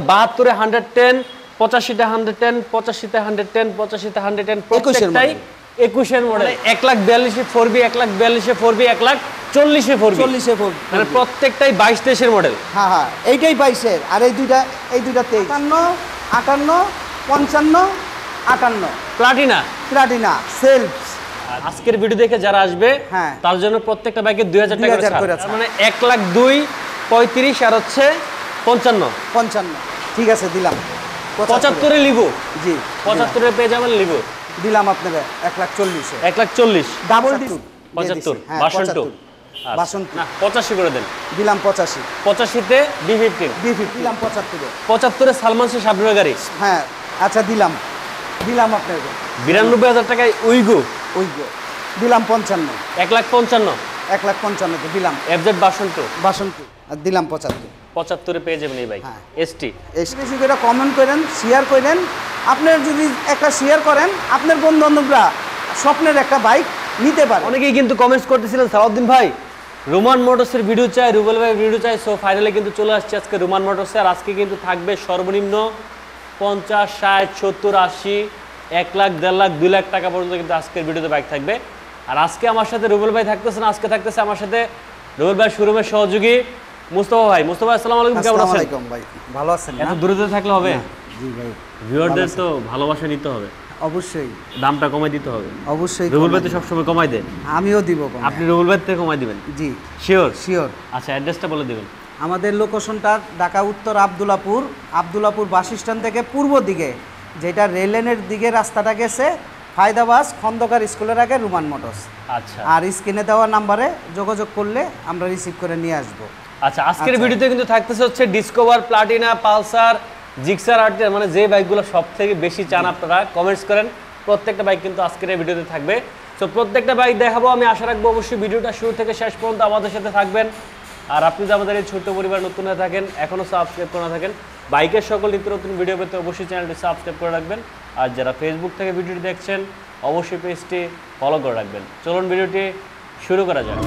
72 এ 110, 85 তে 110, 85 তে 110, 85 তে 110 প্রত্যেকটাই 21 এর মডেল। 1,42 এ 4B, 1,42 এ 4B, 1,40 এ 4B, 40 এ 4B, মানে প্রত্যেকটাই 22 23 এর মডেল। হ্যাঁ হ্যাঁ, এইটাই 22 এর, আর এই দুইটা 23, 58, 55, 58 প্লাটিনা সেলফ। আজকের ভিডিও দেখে যারা আসবে তার জন্য প্রত্যেকটা বাইকে 2000 টাকা করে ছাড়, মানে 1,02, 35 আর হচ্ছে 55। ঠিক আছে, দিলাম 75 এ লিবো। জি, 75 এ পেয়ে যাবেন লিবো। দিলাম আপনাকে 1,40 এ। 1,40 ডাবল 75 62 না 85 করে দেন। দিলাম 85। 85 তে B15 দিলাম 75 এ। 75 এ সালমান শাহ সাবনুর গাড়ি। হ্যাঁ আচ্ছা, দিলাম আপনাকে 92,000 টাকায় উইগো দিলাম 55। 1,55 তে দিলাম। FZ 62 আর দিলাম 75 এ পেয়ে যাবেন এই বাইক। এসটি বেশি করে কমেন্ট করেন, শেয়ার করেন। আপনার যদি একটা শেয়ার করেন, আপনার বন্ধু বান্ধবরা স্বপ্নের একটা বাইক নিতে পারে। অনেকেই কিন্তু কমেন্টস করতেছিলেন সালাউদ্দিন ভাই রোমান মোটরসের ভিডিও চাই, রুবেল ভাই ভিডিও চাই। সো ফাইনালি কিন্তু চলে আসছে আজকে রোমান মোটরসে। আর আজকে কিন্তু থাকবে সর্বনিম্ন 50, 60, 70, 80, 1 লাখ, 1.5 লাখ, 2 লাখ টাকা পর্যন্ত কিন্তু আজকের ভিডিওতে বাইক থাকবে। আর আজকে আমার সাথে রুবেল ভাই থাকতেছেন, আজকে থাকতেছে আমার সাথে রুবেল ভাই শোরুমের সহযোগী মুস্তাফা ভাই। মুস্তাফা আসসালামু আলাইকুম, কেমন আছেন? আসসালামু আলাইকুম ভাই, ভালো আছেন? এত দূরে থাকলে হবে? জি ভাই, ভিউয়ারদের তো ভালোবাসা নিতে হবে, অবশ্যই দামটা কমাই দিতে হবে। অবশ্যই, রুবেল ভাই তো সবসময় কমাই দেন, আমিও দিব। আপনি রুবেল ভাই থেকে কমাই দিবেন? জি শিওর। আচ্ছা, অ্যাড্রেসটা বলে দিবেন। আমাদের লোকেশনটা ঢাকা উত্তর আব্দুলাপুর বাস স্ট্যান্ড থেকে পূর্ব দিকে, যেটা রেল লাইনের দিকে রাস্তাটা গেছে, ফায়দাবাস খন্দকার স্কুলের আগে রোমান মোটরস। আচ্ছা, আর স্ক্রিনে দেওয়া নাম্বারে যোগাযোগ করলে আমরা রিসিভ করে নিয়ে আসবো। আচ্ছা, আজকের ভিডিওতে কিন্তু থাকতেছে হচ্ছে ডিসকভার, প্লাটিনা, পালসার, জিক্সার, আর্টিয়ার, মানে যে বাইকগুলো সব থেকে বেশি চান আপনারা, কমেন্টস করেন। প্রত্যেকটা বাইক কিন্তু আজকের এই ভিডিওতে থাকবে। সো প্রত্যেকটা বাইক দেখাবো। আমি আশা রাখবো অবশ্যই ভিডিওটা শুরু থেকে শেষ পর্যন্ত আমাদের সাথে থাকবেন। আর আপনি যদি আমাদের এই ছোট্ট পরিবার নতুন হয়ে থাকেন, এখনও সাবস্ক্রাইব করে না থাকেন, বাইকের সকল নিত্য নতুন ভিডিও পেতে অবশ্যই চ্যানেলটি সাবস্ক্রাইব করে রাখবেন। আর যারা ফেসবুক থেকে ভিডিওটি দেখছেন অবশ্যই পেজটি ফলো করে রাখবেন। চলুন ভিডিওটি শুরু করা যাক।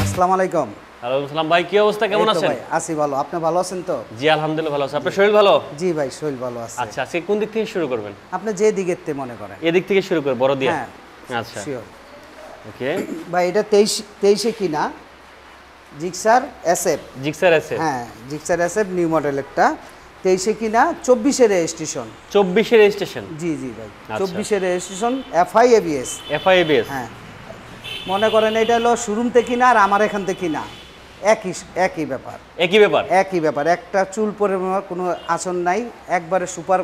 আসসালামু আলাইকুম। ওয়ালাইকুম আসসালাম ভাই, কি অবস্থা, কেমন আছেন? আছি ভালো, আপনি ভালো আছেন তো? জি আলহামদুলিল্লাহ ভালো আছি। আপনার শরীর ভালো? জি ভাই, শরীর ভালো আছে। আচ্ছা, আজকে কোন দিক থেকে শুরু করবেন? আপনি যে দিকের তে মনে করেন। এদিক থেকে শুরু করে বড় দিয়ে? হ্যাঁ আচ্ছা শিওর। ওকে ভাই এটা 23 কিনা জিক্সার এসএফ। হ্যাঁ, জিক্সার এসএফ নিউ মডেল একটা, 23 কিনা, 24 এর রেজিস্ট্রেশন। 24 এর রেজিস্ট্রেশন? জি ভাই, 24 এর রেজিস্ট্রেশন, এফআই এবিএস। হ্যাঁ, মনে করেন এটা হলো শোরুম থেকে কিনা আর আমার এখান থেকে কিনা একই ব্যাপার। একটা চুল পরিমাণ কোনো আচরণ নাই, একবারে সুপার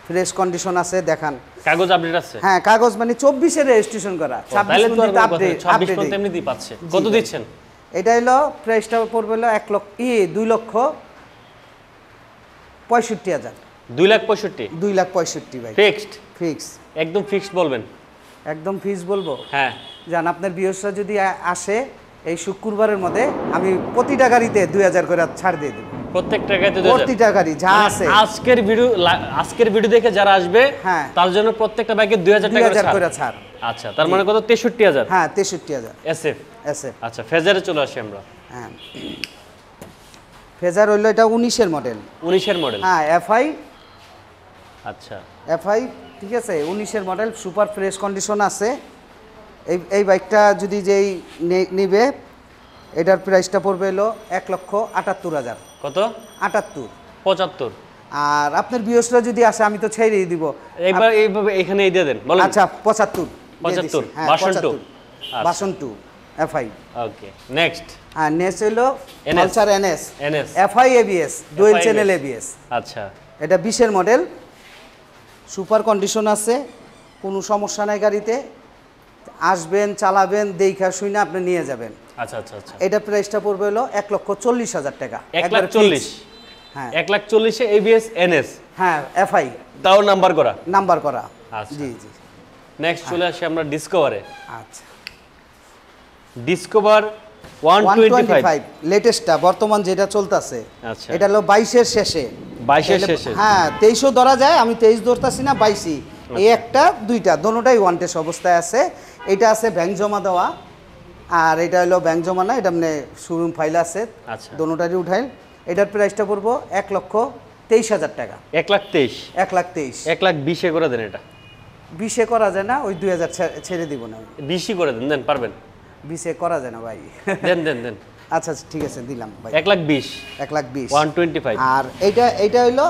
ফ্রেশ কন্ডিশন আছে। দেখান কাগজ আপডেট আছে? হ্যাঁ, কাগজ মানে 24 এর রেজিস্ট্রেশন করা, 26 পর্যন্ত আপডেট। এমনিতেই পাচ্ছে। কত দিচ্ছেন? এটা হলো প্রাইসটা পড়বে হলো 2,65,000। 2,65,000 ভাই। ফিক্সড একদম ফিক্সড বলবেন? একদম ফিক্স বলবো? হ্যাঁ জান, আপনার ভিউয়ার্সরা যদি আসে এই শুক্রবারের মধ্যে, আমি প্রতিটা গাড়িতে 2,000 করে ছাড় দিয়ে দেব। প্রত্যেকটা গাড়িতে প্রতিটা গাড়ি যা আছে। আজকের ভিডিও দেখে যারা আসবে তার জন্য প্রত্যেকটা বাইকে 2,000 টাকা করে ছাড়। আচ্ছা, তার মানে কত? 63,000? হ্যাঁ 63,000 এসএফ। আচ্ছা, ফেজারে চলে আসি আমরা। হ্যাঁ, ফেজার হইলো এটা 19 এর মডেল। 19 এর মডেল? হ্যাঁ, এফআই। আচ্ছা, এফআই ঠিক আছে, 19 এর মডেল, সুপার ফ্রেশ কন্ডিশন আছে। এই বাইকটা যদি যেই নিবে, এটার প্রাইসটা পড়বে হলো 1,78,000। কত? 78। 75। আর আপনার ভিউয়ার্সরা যদি আসে আমি তো ছেড়েই দিব। একবার এইভাবে এখানে দিয়ে দেন, বলেন। আচ্ছা, 75। হ্যাঁ, 52 এফআই। ওকে, নেক্সট। হ্যাঁ, নেক্সট হলো Pulsar NS FI ABS, dual channel ABS. আচ্ছা, এটা 20 এর মডেল, সুপার কন্ডিশন আছে, কোনো সমস্যা নাই গাড়িতে। আসবেন, চালাবেন, দেখা শুনে আপনি নিয়ে যাবেন। আচ্ছা। এটা প্রাইসটা পড়বে হলো 1,40,000 টাকা। 1,40,000? হ্যাঁ, 1,40,000 এ এবিএস এনএস। হ্যাঁ, এফআই, তাও নাম্বার করা। আচ্ছা, জি। নেক্সট চলে আসি আমরা ডিসকভারে। আচ্ছা, ডিসকভার 125 লেটেস্টটা, বর্তমান যেটা চলতেছে। আচ্ছা, এটা হলো 22 এর শেষে। হ্যাঁ, 23ও ধরা যায়, আমি 23 ধরতাছি না, 22। এই একটা দুইটা দোনোটাই ওয়ান টেস্ট অবস্থায় আছে। এটা আছে ব্যাংক জমা দেওয়া, আর এটা হলো ব্যাংক জমা না, এটা মানে শোরুম ফাইল আছে। আচ্ছা, দোনোটারই উঠাই। এটার প্রাইসটা পড়বো 1,23,000 টাকা। 1,23,000 1,23,000 1,20,000 করে দেন। এটা 20-এ করা যায় না, ওই 2,000 ছেড়ে দিব না। 20 করে দেন, দেন পারবেন? 20-এ করা যায় না ভাই। দেন দেন দেন। আচ্ছা ঠিক আছে, দিলাম ভাই 1,20,000 1,20,000 125। আর এইটা হইলো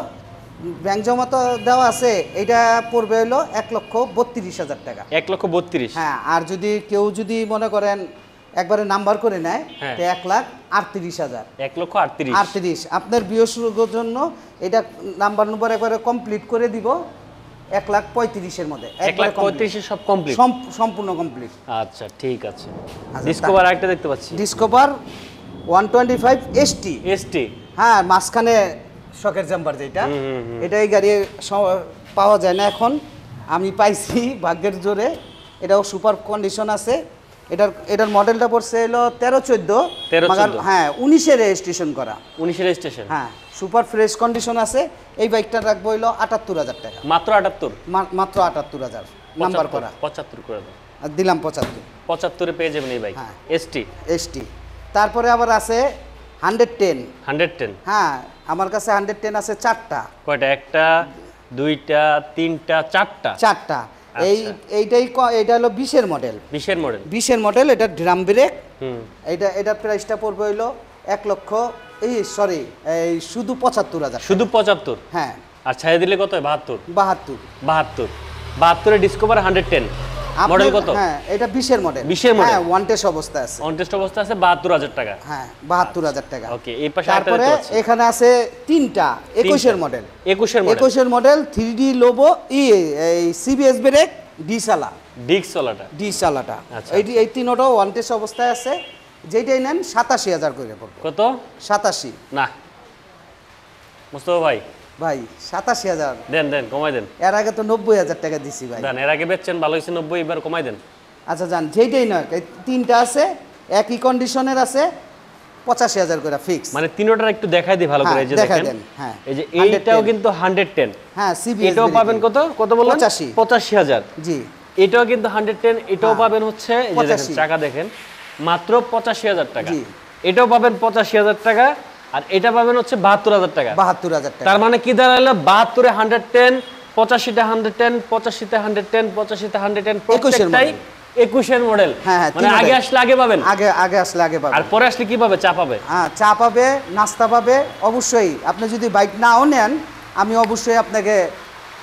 ব্যাংক জমা তো দেওয়া আছে, এটা পড়বে হলো 1,32,000 টাকা। 1,32,000। হ্যাঁ, আর যদি কেউ যদি মনে করেন একবারে নাম্বার করে নেয়, তো 1,38,000। 1,38,000 আপনার বিয়োগের জন্য এটা নাম্বার একবারে কমপ্লিট করে দিব 1,35,000-এর মধ্যে। 1,35,000 সব কমপ্লিট, সম্পূর্ণ কমপ্লিট। আচ্ছা ঠিক আছে। ডিসকভার আরেকটা দেখতে পাচ্ছি, ডিসকভার 125 ST। হ্যাঁ, মাঝখানে শকের জাম্পার যেটা, এটা এই গাড়ি পাওয়া যায় না এখন, আমি পাইছি ভাগ্যের জোরে। এটাও সুপার কন্ডিশন আছে। এটার মডেলটা পড়ছে হলো 13-14। হ্যাঁ, 19-এর রেজিস্ট্রেশন করা। 19-এর রেজিস্ট্রেশন। হ্যাঁ, সুপার ফ্রেশ কন্ডিশন আছে। এই বাইকটা রাখবো হলো 78,000 টাকা। মাত্র 78? মাত্র 78,000 নাম্বার করা। 75 করে দাও। দিলাম 75। 75-এ পেয়ে যাবেন এই বাইক। ST। তারপরে আবার আছে 110। 110? হ্যাঁ, আমার কাছে 110 আছে 4টা। কয়টা? একটা, দুইটা, তিনটা, চারটা। এইটা হলো 20-এর মডেল। 20-এর মডেল। এটা ড্রাম ব্রেক। এটার প্রাইসটা পড়বে হইলো শুধু 75,000। শুধু 75? হ্যাঁ। আর ছাড়িয়ে দিলে কত হয়? 72? 72 ডিসকভার 110 মডেল কত? হ্যাঁ, এটা 20-এর মডেল। হ্যাঁ, ওয়ান টেস্ট অবস্থায় আছে। 72,000 টাকা। হ্যাঁ, 72,000 টাকা। ওকে, এই পাশে তারপরে এখানে আছে 3টা 21-এর মডেল। 21-এর মডেল 3D লোবো এই CBS ব্রেক ডিক্সওয়ালাটা। এই তিনটাও ওয়ান টেস্ট অবস্থায় আছে। যেটাই নেন 87,000 করে পড়বে। কত? 87। না মুস্তফা ভাই 87,000 দেন কমাই দেন। এর আগে তো 90,000 টাকা দিছি ভাই। দেন, এর আগে বেচছেন ভালো হয়েছে 90, এবার কমাই দেন। আচ্ছা যান, যেটাই নয়, 3টা আছে একই কন্ডিশনের আছে, 85,000 করে ফিক্স। মানে তিনটার একটু দেখাই দিই ভালো করে। এই যে দেখেন, হ্যাঁ, এই যে এইটাও কিন্তু 110। হ্যাঁ, CBS এটাও পাবেন কত বললেন? 85,000। জি, এটাও কিন্তু 110। এটাও পাবেন হচ্ছে এই যে দেখেন, চাকা দেখেন, মাত্র 85,000 টাকা। এটাও পাবেন 85,000 টাকা। আর এটা পাবেন হচ্ছে 72,000 টাকা। 72,000 টাকা। তার মানে কি দাঁড়ালো? 72-এ 110, 85-তে 110, 85-তে 110, 85-তে 110, প্রত্যেকটাই 21-এর মডেল। মানে আগে আসলে আগে পাবেন। আগে আসলে আগে পাবেন। আর পরে আসলে কি পাবে? চা পাবে। হ্যাঁ, চা পাবে, নাস্তা পাবে। অবশ্যই আপনি যদি বাইক নাও নেন, আমি অবশ্যই আপনাকে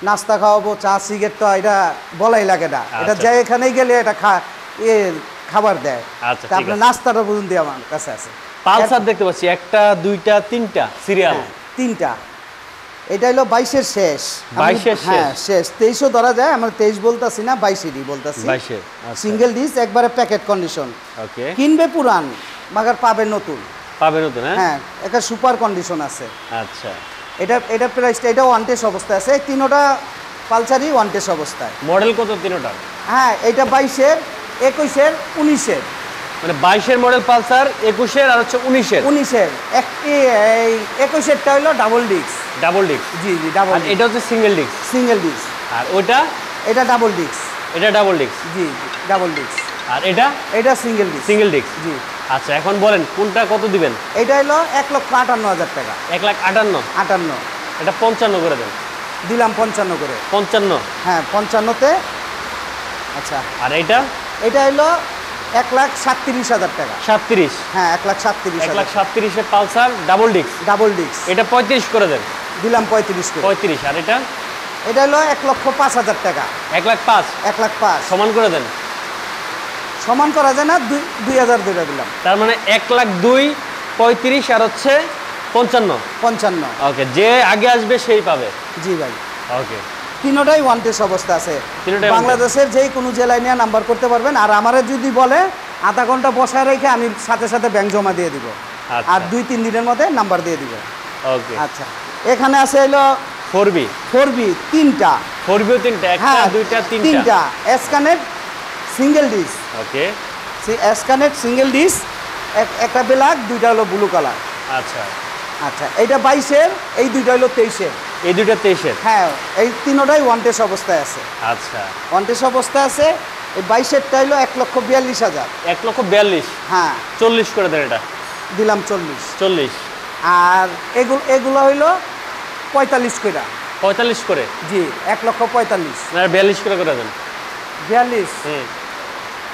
নাস্তা খাওয়াবো। চা সিগারেট তো এটা বলাই লাগে না। এটা যে এখানেই গেলে এটা খাবার দেয়। আচ্ছা, আপনার নাস্তাটা পর্যন্ত আমার কাছে আছে। পালসার দেখতে পাচ্ছি, একটা, দুইটা, তিনটা সিরিয়াল। 3টা। এটা হলো 22-এর শেষ। 22-এর শেষ। 23ও ধরা যায়। আমরা 23 বলতাছি না, 22-এরই বলতাছি। 22-এর সিঙ্গেল ডিস্ক, একবারে প্যাকেট কন্ডিশন। ওকে, কিনবে পুরান, মাগার পাবে নতুন। হ্যাঁ, একটা সুপার কন্ডিশন আছে। আচ্ছা, এটা প্রাইসটা, এটা ওয়ান টেস্ট অবস্থায় আছে। তিনটা পালসারই ওয়ান টেস্ট অবস্থায়। মডেল কত তিনটা? হ্যাঁ, এটা 22-এর, 21-এর, 19-এর। মানে 22-এর মডেল পালসার, 21-এর আর হচ্ছে 19-এর। 21-এরটা হলো ডাবল ডিস্ক। জি, ডাবল। এটা হচ্ছে সিঙ্গেল ডিস্ক। আর এটা ডাবল ডিস্ক। জি, ডাবল ডিস্ক। আর এটা সিঙ্গেল ডিস্ক। জি। আচ্ছা, এখন বলেন কোনটা কত দিবেন? এটা হলো 1,58,000 টাকা। 1,58,000। এটা 55 করে দেন। দিলাম 55 করে। 55? হ্যাঁ, 55-তে। আচ্ছা, আর এটা হলো 1,37,000 টাকা। 37? হ্যাঁ, 1,37,000। 1,37,000-এ পালসার ডাবল ডিস্ক। এটা 35 করে দেন। দিলাম 35 করে। 35। আর এটা হলো 1,05,000 টাকা। 1,05,000? 1,05,000 সমান করে দেন। সমান করা যায় না, 2,000 ধরে দিলাম। তার মানে 1,02,000, 35 আর হচ্ছে 55। ওকে, যে আগে আসবে সেই পাবে। জি ভাই। ওকে, তিনটাই ওয়ান টেস্ট অবস্থা আছে। বাংলাদেশের যে কোনো জেলায় নিয়ে নাম্বার করতে পারবেন। আর আমারে যদি বলে আধা ঘন্টা বসায় রেখে আমি সাথে ব্যাংক জমা দিয়ে দিব। আর 2-3 দিনের মধ্যে নাম্বার দিয়ে দিব। ওকে, আচ্ছা, এখানে আছে হলো 4B 3টা। 4Bও 3টা? একটা, দুইটা, তিনটা। এসকানেট সিঙ্গেল ডিস্ক। ওকে, এসকানেট সিঙ্গেল ডিস্ক, একটা ব্ল্যাক, 2টা হলো ব্লু কালার। আচ্ছা, এইটা 22-এর, এই 2টা হলো 23-এর। এই 2টা 23-এর? হ্যাঁ, এই তিনটাই ওয়ান টেস্ট অবস্থায় আছে। আচ্ছা, ওয়ান টেস্ট অবস্থায় আছে। এই 22-এরটা হলো 1,42,000। 1,42,000। হ্যাঁ 40 করে দেন এটা। দিলাম 40। 40। আর এগুলো হইলো 45 করে। 45 করে? জি 1,45,000। না 42 করে করে দেন। 42?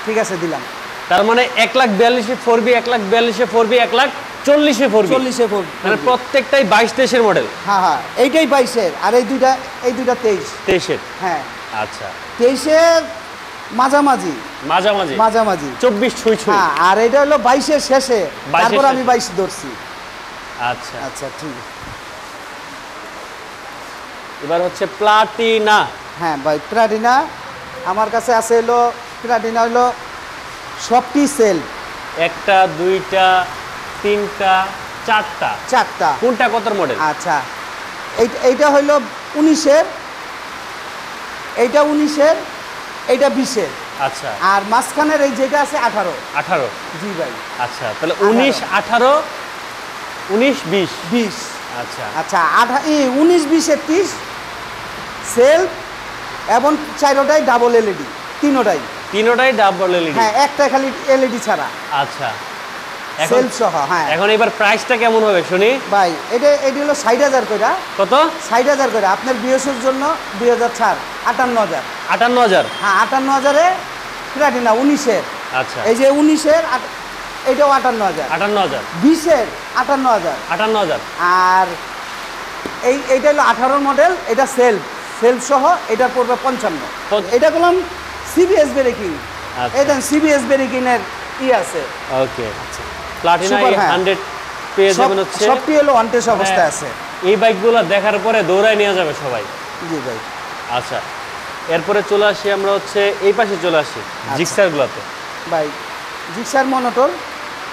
ঠিক আছে দিলাম। তার মানে 1,42,000 4B, 1,42,000 4B, 1,40,000 4B। 40,000 4B মানে প্রত্যেকটাই 22-23 মডেল। হ্যাঁ হ্যাঁ এইটাই 22-এর, আর এই দুইটা 23-এর। হ্যাঁ আচ্ছা 23-এর মাঝামাঝি। 24 ছুঁই। হ্যাঁ আর এটা হলো 22-এর শেষে, তারপর আমি 22 ধরছি। আচ্ছা আচ্ছা ঠিক। এবার হচ্ছে প্লাটিনা। হ্যাঁ ভাই প্লাটিনা আমার কাছে আছে, হলো প্লাটিনা হলো সবটি সেল। একটা, দুইটা, তিনটা, চারটা। কোনটা কত মডেল? আচ্ছা এইটা হইলো 19-এর, এইটা 19-এর, এইটা 20-এর। আচ্ছা আর মাঝখানের এই যেটা আছে 18। জি ভাই। আচ্ছা তাহলে 19, 18, 19, 20। আচ্ছা আচ্ছা 19, 20-এর 30 সেল এবং চারোটাই ডাবল এলইডি। তিনোটাই ডাবল এলইডি। হ্যাঁ একটা খালি এলইডি ছাড়া। আচ্ছা সেল সহ। হ্যাঁ এখন এবার প্রাইসটা কেমন হবে শুনি ভাই। এটা হলো 60,000 কইরা। কত? 60,000 কইরা। আপনার বিএসএর জন্য 2,000 ছাড়, 58,000। 58,000? হ্যাঁ 58,000-এ প্লাটিনা 19-এর। আচ্ছা এই যে 19-এর এইটাও 58,000। 58,000। 20-এর 58,000। আর এইটা হলো 18 মডেল, এটা সেল সহ, এটা পড়বে 55। এটা করলাম সিবিএস ব্রেকিং। এটা সিবিএস ব্রেকিংয়ের আছে। ওকে প্লাটিনা 100 পেয়ে যাবেন হচ্ছে। সবটি হলো ওয়ান টেস্ট অবস্থায় আছে। এই বাইকগুলো দেখার পরে দৌড়ায় নিয়ে যাবে সবাই। জি ভাই। আচ্ছা এরপরে চলে আসি আমরা হচ্ছে এই পাশে চলে আসি জিক্সারগুলোতে। ভাই জিক্সার মনোটর,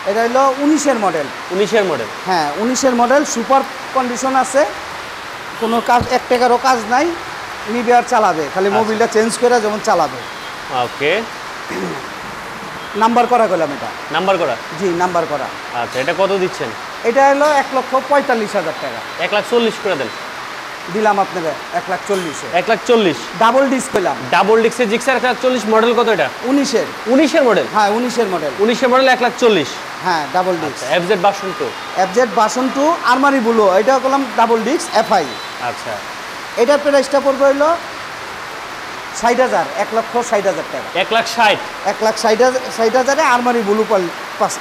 এটা হলো 19-এর মডেল। 19-এর মডেল? হ্যাঁ 19-এর মডেল, সুপার কন্ডিশন আছে, কোনো কাজ এক টাকারও কাজ নাই, নিবে আর চালাবে, খালি মোবিলটা চেঞ্জ করে যেমন চালাবে। ওকে নাম্বার করা গেলাম। এটা নাম্বার করা? জি নাম্বার করা। আচ্ছা এটা কত দিচ্ছেন? এটা হলো 1,45,000 টাকা। 1,40,000 করে দেন। দিলাম আপনাকে 1,40,000। 1,40,000 ডাবল ডিস্ক পেলাম। ডাবল ডিস্কের জিক্সার 1,40,000 মডেল কত এটা? 19-এর মডেল? হ্যাঁ 19-এর মডেল। 19-এর মডেল 1,40,000। হ্যাঁ double disc. FZ version 2। FZ version 2 armoury blue, এটা করলাম ডাবল ডিস্ক এফআই। আচ্ছা এটার প্রাইসটা পড়বে হলো 60,000, 1,60,000 টাকা। 1,60,000? 1,60,000-এ আরমারি ব্লু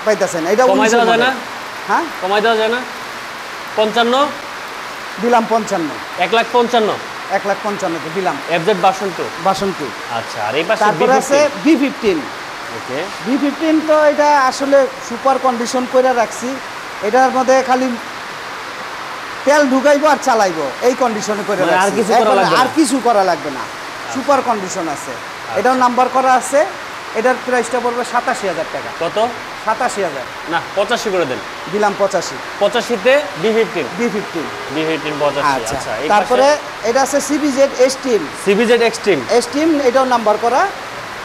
পাইতেছেন। এটা কমাই দেওয়া যায় না? হ্যাঁ কমাই দেওয়া যায় না? 55? দিলাম 55। 1,55,000? 1,55,000 দিলাম। FZ version 2। আচ্ছা আর এই পাশে তারপর আছে B15। ওকে B15 তো এটা আসলে সুপার কন্ডিশন করে রাখছি। এটার মধ্যে খালি তেল ঢুকাইবো আর চালাইবো, এই কন্ডিশনে করে রাখছি। আর কিছু করা লাগবে না, সুপার কন্ডিশন আছে। এটাও নাম্বার করা আছে। এটার প্রাইসটা পড়বে 87,000 টাকা। কত? 87,000 না 85 করে দেন। দিলাম 85। 85-তে B15। B15 85। আচ্ছা তারপরে এটা আছে CBZ Extreme। এটাও নাম্বার করা।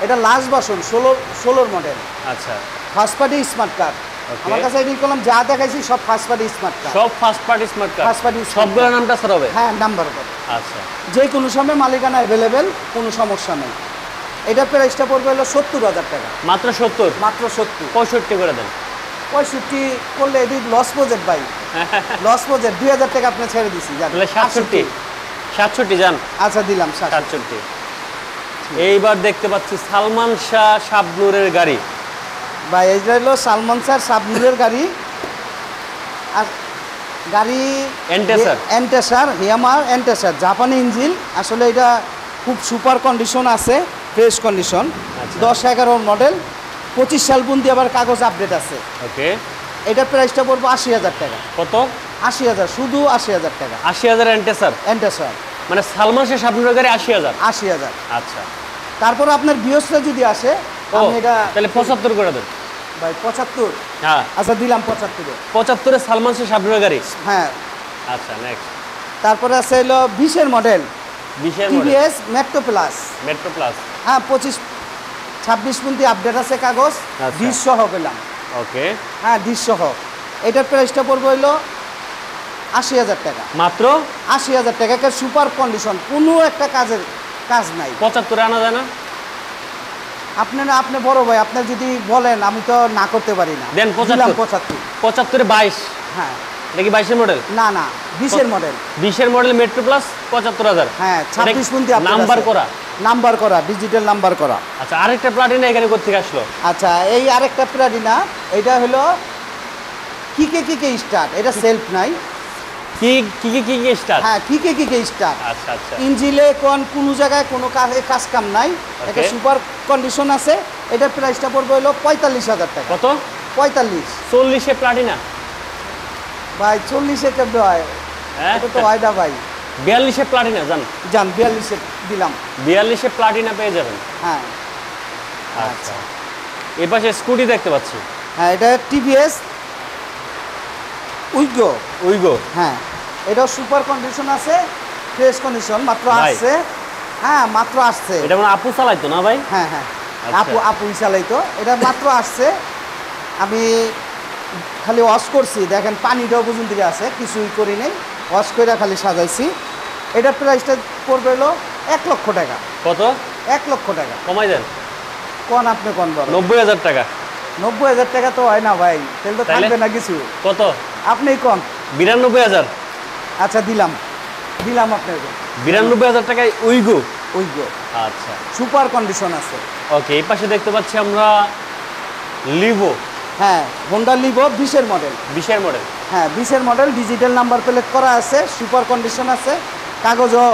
এটা লাস্ট ভার্সন 16-এর মডেল। আচ্ছা ফার্স্ট পার্টি স্মার্ট কার্ড। আমার কাছে এটি কলম যা দেখাইছি সব ফার্স্ট পার্টি স্মার্ট কার্ড। সব first party smart card? First party সবগুলোর নামটা স্যার হবে? হ্যাঁ নাম্বার করা। আচ্ছা যে কোনো সময় মালিকানা অ্যাভেলেবেল, কোনো সমস্যা নেই। এটার প্রাইসটা পড়বে হলো 70,000 টাকা। মাত্র 70? মাত্র 70। 65 করে দেন। 65 করলে এটি লস প্রজেক্ট ভাই। লস প্রজেক্ট 2,000 টাকা আপনি ছেড়ে দিছি। তাহলে 67 যান। আচ্ছা দিলাম 67। এইবার দেখতে পাচ্ছি সালমান শাহ শাবনূরের গাড়ি। ভাই এটা হলো সালমান শাহ শাবনূরের গাড়ি। আর গাড়ি এন্টেসার হিয়ামার এন্টেসার জাপানি ইঞ্জিন। আসলে এটা খুব সুপার কন্ডিশন আছে, ফ্রেশ কন্ডিশন। 10-11 মডেল, 25 সাল পর্যন্ত আবার কাগজ আপডেট আছে। ওকে এটার প্রাইসটা পড়বো 80,000 টাকা। কত? 80,000, শুধু 80,000 টাকা। 80,000 এন্টেসার মানে সালমান শাহ শাবনূরের গাড়ি 80,000? 80,000। আচ্ছা তারপর আপনার বিয়সটা যদি আসে আমি এটা তাহলে 75 করে দেন ভাই। 75? হ্যাঁ আচ্ছা দিলাম 75-এ। 75-এ সালমান শাহ শাবনূরের গাড়ি? হ্যাঁ। আচ্ছা নেক্সট। তারপরে আছে হলো 20-এর মডেল, 20-এর মডেল টিভিএস মেট্রো প্লাস। হ্যাঁ 25-26 পর্যন্ত আপডেট আছে কাগজ, ডিস সহ পেলাম। ওকে হ্যাঁ ডিস সহ। এটার প্রাইসটা পড়বে হলো 80,000 টাকা। মাত্র 80,000 টাকা। সুপার কন্ডিশন, কোনো একটা কাজ নাই। 75-এ আনা যায় না? আপনি বড় ভাই, আপনি যদি বলেন আমি তো না করতে পারি না। দেন 75 22। হ্যাঁ, এটা কি 22 এর মডেল? না 20 এর মডেল। 20 এর মডেল মেট্রো প্লাস 75000। হ্যাঁ, 26 পন্থী নাম্বার করা ডিজিটাল নাম্বার করা। আচ্ছা, আরেকটা প্লাটিনা এখানে কোথা থেকে আসলো? আচ্ছা, এই আরেকটা প্লাটিনা, এটা হলো কিকে স্টার। এটা সেলফ নাই, কিকে স্টার। হ্যাঁ, কিকে স্টার। আচ্ছা, ইঞ্জিলে কোন জায়গায় কোনো কাজ কাম নাই, এটা সুপার কন্ডিশন আছে। এটার প্রাইসটা পড়বে হলো 45000 টাকা। কত? 45। 40 এ প্লাটিনা ভাই, 40 এ কেমন হয়? এটা তো হয় না ভাই। 42 এ প্লাটিনা জান 42 এ দিলাম। 42 এ প্লাটিনা পেয়ে যাবেন। হ্যাঁ, আচ্ছা। এই পাশে স্কুটি দেখতে পাচ্ছি। হ্যাঁ, এটা টিভিএস উইগো। হ্যাঁ, এটা সুপার কন্ডিশন আছে, ফ্রেশ কন্ডিশন, মাত্র আসছে। হ্যাঁ, মাত্র আসছে। এটা মানে আপু চালাইতো না ভাই? হ্যাঁ, আপুই চালাইতো। এটা মাত্র আসছে, আমি খালি ওয়াশ করছি। দেখেন পানিটাও পর্যন্ত আছে, কিছুই করি নাই, ওয়াশ করে খালি সাজাইছি। এটার প্রাইসটা পড়বে হলো 1 লক্ষ টাকা। কত? 1 লক্ষ টাকা। কমাই দেন। কোন আপনি কোন বড়? 90000 টাকা। 90000 টাকা তো হয় না ভাই, তাহলে তো থাকবে না কিছু। কত? আপনি কোন? 92000। আচ্ছা, দিলাম আপনাকে 92000 টাকায় উইগো। আচ্ছা, সুপার কন্ডিশন আছে। ওকে, এই পাশে দেখতে পাচ্ছি আমরা লিভো। হ্যাঁ, হোন্ডা লিভো 20 এর মডেল। 20 এর মডেল। হ্যাঁ, 20 এর মডেল, ডিজিটাল নাম্বার প্লেট করা আছে, সুপার কন্ডিশন আছে, কাগজও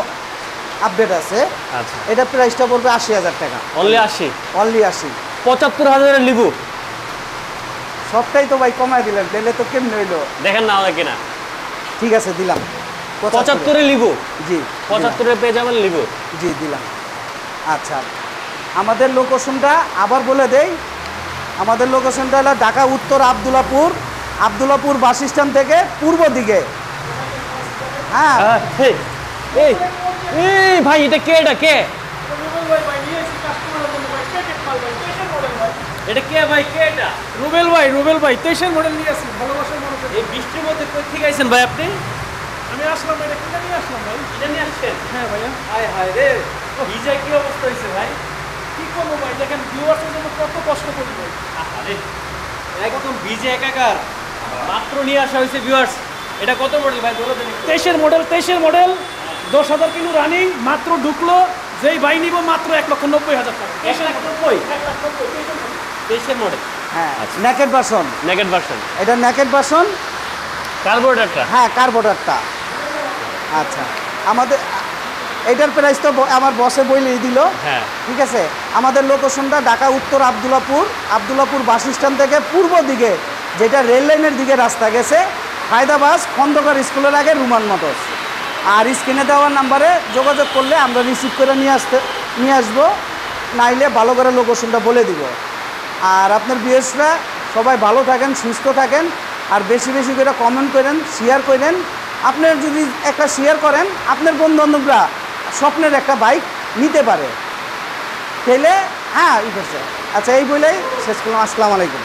আপডেট আছে। আচ্ছা, এটা প্রাইসটা পড়বে 80000 টাকা। অনলি 80? অনলি 80। 75000 এর লিভো। সবটাই তো ভাই কমায় দিলেন, তাহলে তো কেমন হইলো? দেখেন না আমাকে না। ঠিক আছে, দিলাম 75 এর লিভো। জি, 75 এ পেয়ে যাবেন লিভো। জি, দিলাম। আচ্ছা, আমাদের লোকেশনটা আবার বলে দেই। আমাদের লোকেশনটা হলো ঢাকা উত্তর আব্দুল্লাপুর বাস স্ট্যান্ড থেকে পূর্ব দিকে। হ্যাঁ, এই ভাই, এটা কে? এটা কে ভাই? কে এটা? রুবেল ভাই 23 এর মডেল নিয়ে আসছি, ভালোবাসার মডেল। এই বৃষ্টির মধ্যে কই থেকে আইছেন ভাই আপনি? আমি আসলাম, এটা কিনে নিয়ে আসলাম ভাই। এটা নিয়ে আসছেন? হ্যাঁ ভাইয়া। হায় রে, ভিজা কি অবস্থা হইছে ভাই? কি করবো ভাই, দেখেন ভিউয়ার্সের জন্য কত কষ্ট করি ভাই। আরে, একদম ভিজে একাকার। মাত্র নিয়ে আসা হয়েছে ভিউয়ার্স। এটা কত মডেল ভাই বলে দেন? 23 এর মডেল 10,000 কিলো রানিং, মাত্র ঢুকলো। যেই ভাই নিব মাত্র 1,90,000 টাকা। 1,90,000? 23 এর মডেল। হ্যাঁ, নেকেড ভার্সন। এটা নেকেড ভার্সন, কার্বোরেটরটা। হ্যাঁ, কার্বোরেটরটা। আচ্ছা, আমাদের এটার প্রাইস তো আমার বসে বইলেই দিল। হ্যাঁ, ঠিক আছে। আমাদের লোকেশনটা ঢাকা উত্তর আব্দুল্লাপুর বাস স্ট্যান্ড থেকে পূর্ব দিকে, যেটা রেল লাইনের দিকে রাস্তা গেছে, হায়দ্রাবাদ খন্দকার স্কুলের আগে রুমান মোটরস। আর স্ক্রিনে দেওয়ার নাম্বারে যোগাযোগ করলে আমরা রিসিভ করে নিয়ে আসবো, নাইলে ভালো করে লোকেশনটা বলে দিব। আর আপনার ভিউয়ার্সরা সবাই ভালো থাকেন, সুস্থ থাকেন, আর বেশি বেশি করে কমেন্ট করেন, শেয়ার করেন। আপনার যদি একটা শেয়ার করেন, আপনার বন্ধুবান্ধবরা স্বপ্নের একটা বাইক নিতে পারে, তাহলে হ্যাঁ, ই করছে। আচ্ছা, এই বলেই শেষ করলাম। আসসালামু আলাইকুম।